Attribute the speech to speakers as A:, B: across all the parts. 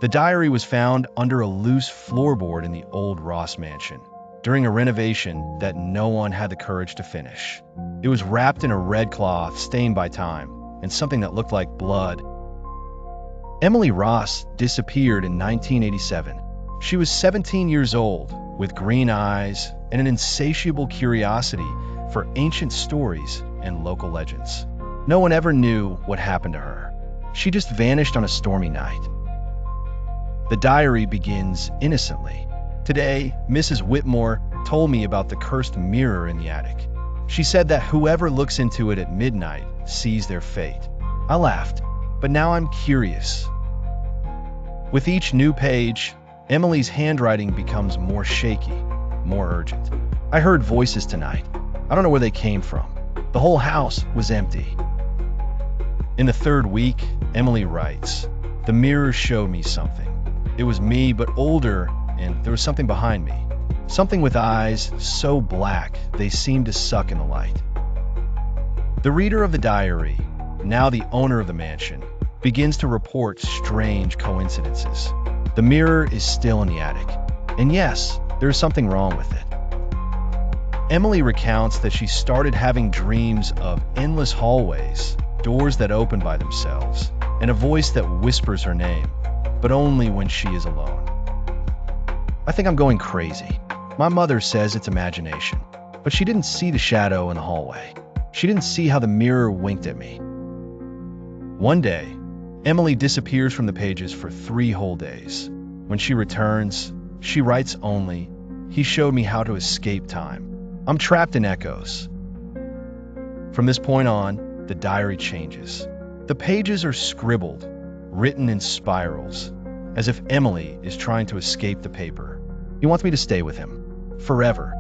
A: The diary was found under a loose floorboard in the old Ross mansion during a renovation that no one had the courage to finish. It was wrapped in a red cloth stained by time and something that looked like blood. Emily Ross disappeared in 1987. She was 17 years old, with green eyes and an insatiable curiosity for ancient stories and local legends. No one ever knew what happened to her. She just vanished on a stormy night. The diary begins innocently. Today, Mrs. Whitmore told me about the cursed mirror in the attic. She said that whoever looks into it at midnight sees their fate. I laughed, but now I'm curious. With each new page, Emily's handwriting becomes more shaky, more urgent. I heard voices tonight. I don't know where they came from. The whole house was empty. In the third week, Emily writes, "The mirror showed me something. It was me, but older, and there was something behind me. Something with eyes so black they seemed to suck in the light." The reader of the diary, now the owner of the mansion, begins to report strange coincidences. The mirror is still in the attic, and yes, there's something wrong with it. Emily recounts that she started having dreams of endless hallways, doors that open by themselves, and a voice that whispers her name, but only when she is alone. I think I'm going crazy. My mother says it's imagination, but she didn't see the shadow in the hallway. She didn't see how the mirror winked at me. One day, Emily disappears from the pages for 3 whole days. When she returns, she writes only, "He showed me how to escape time. I'm trapped in echoes." From this point on, the diary changes. The pages are scribbled, written in spirals, as if Emily is trying to escape the paper. He wants me to stay with him, forever.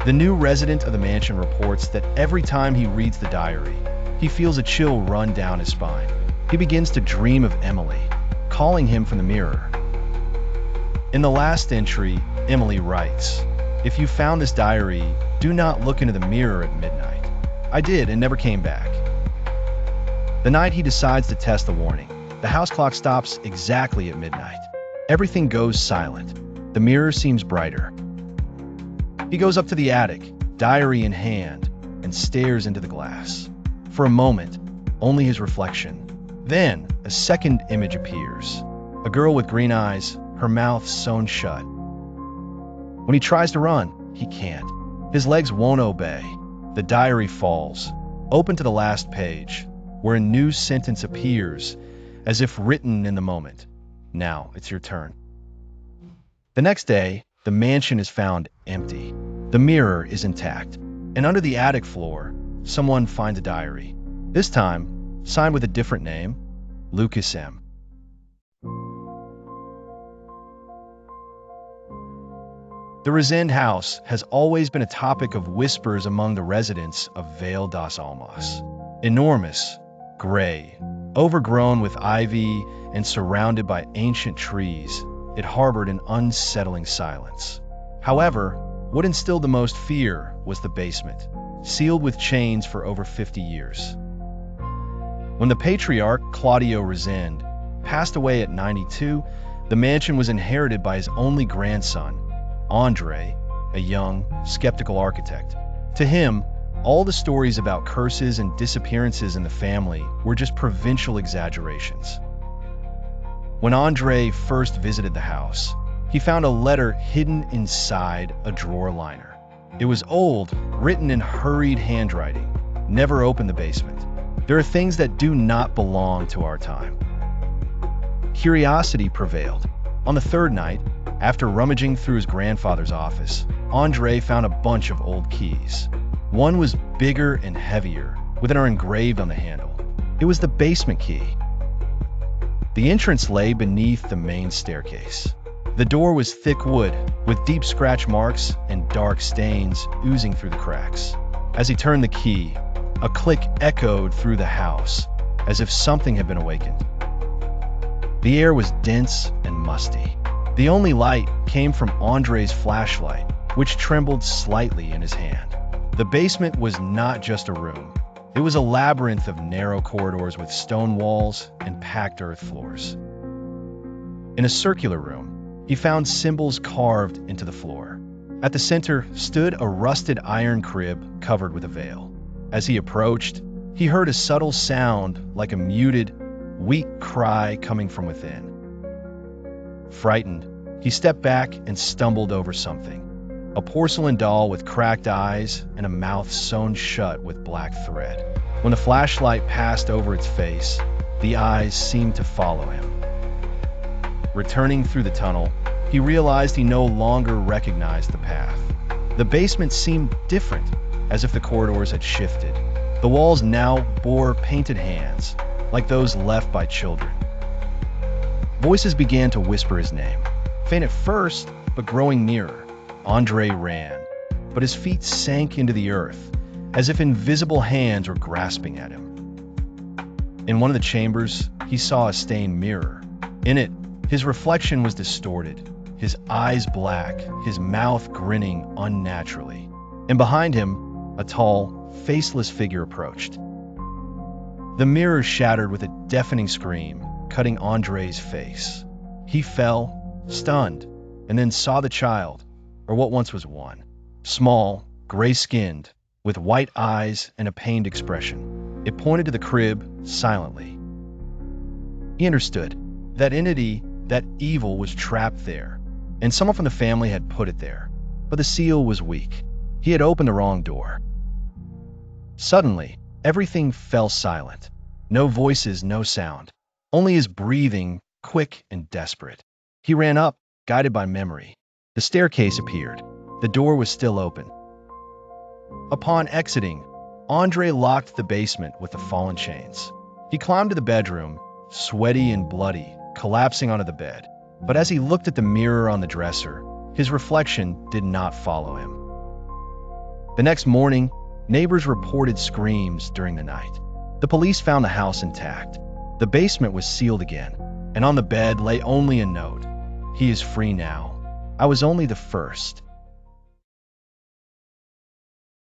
A: The new resident of the mansion reports that every time he reads the diary, he feels a chill run down his spine. He begins to dream of Emily, calling him from the mirror. In the last entry, Emily writes, "If you found this diary, do not look into the mirror at midnight." I did and never came back. The night he decides to test the warning, the house clock stops exactly at midnight. Everything goes silent. The mirror seems brighter. He goes up to the attic, diary in hand, and stares into the glass. For a moment, only his reflection. Then, a second image appears. A girl with green eyes, her mouth sewn shut. When he tries to run, he can't. His legs won't obey. The diary falls, open to the last page, where a new sentence appears, as if written in the moment. "Now, it's your turn." The next day, the mansion is found empty. The mirror is intact, and under the attic floor, someone finds a diary. This time, signed with a different name, Lucas M. The Resende house has always been a topic of whispers among the residents of Vale das Almas. Enormous, gray, overgrown with ivy and surrounded by ancient trees, it harbored an unsettling silence. However, what instilled the most fear was the basement, sealed with chains for over 50 years. When the patriarch, Claudio Resende, passed away at 92, the mansion was inherited by his only grandson, Andre, a young, skeptical architect. To him, all the stories about curses and disappearances in the family were just provincial exaggerations. When Andre first visited the house, he found a letter hidden inside a drawer liner. It was old, written in hurried handwriting. "Never open the basement. There are things that do not belong to our time." Curiosity prevailed. On the third night, after rummaging through his grandfather's office, Andre found a bunch of old keys. One was bigger and heavier, with an R engraved on the handle. It was the basement key. The entrance lay beneath the main staircase. The door was thick wood, with deep scratch marks and dark stains oozing through the cracks. As he turned the key, a click echoed through the house, as if something had been awakened. The air was dense and musty. The only light came from Andre's flashlight, which trembled slightly in his hand. The basement was not just a room. It was a labyrinth of narrow corridors with stone walls and packed earth floors. In a circular room, he found symbols carved into the floor. At the center stood a rusted iron crib covered with a veil. As he approached, he heard a subtle sound like a muted, weak cry coming from within. Frightened, he stepped back and stumbled over something. A porcelain doll with cracked eyes and a mouth sewn shut with black thread. When the flashlight passed over its face, the eyes seemed to follow him. Returning through the tunnel, he realized he no longer recognized the path. The basement seemed different, as if the corridors had shifted. The walls now bore painted hands, like those left by children. Voices began to whisper his name, faint at first, but growing nearer. Andre ran, but his feet sank into the earth, as if invisible hands were grasping at him. In one of the chambers, he saw a stained mirror. In it, his reflection was distorted, his eyes black, his mouth grinning unnaturally. And behind him, a tall, faceless figure approached. The mirror shattered with a deafening scream, cutting Andre's face. He fell, stunned, and then saw the child, or what once was one. Small, gray-skinned, with white eyes and a pained expression. It pointed to the crib silently. He understood. That entity, that evil, was trapped there, and someone from the family had put it there. But the seal was weak. He had opened the wrong door. Suddenly, everything fell silent. No voices, no sound. Only his breathing, quick and desperate. He ran up, guided by memory. The staircase appeared. The door was still open. Upon exiting, Andre locked the basement with the fallen chains. He climbed to the bedroom, sweaty and bloody, collapsing onto the bed. But as he looked at the mirror on the dresser, his reflection did not follow him. The next morning, neighbors reported screams during the night. The police found the house intact. The basement was sealed again, and on the bed lay only a note. "He is free now. I was only the first."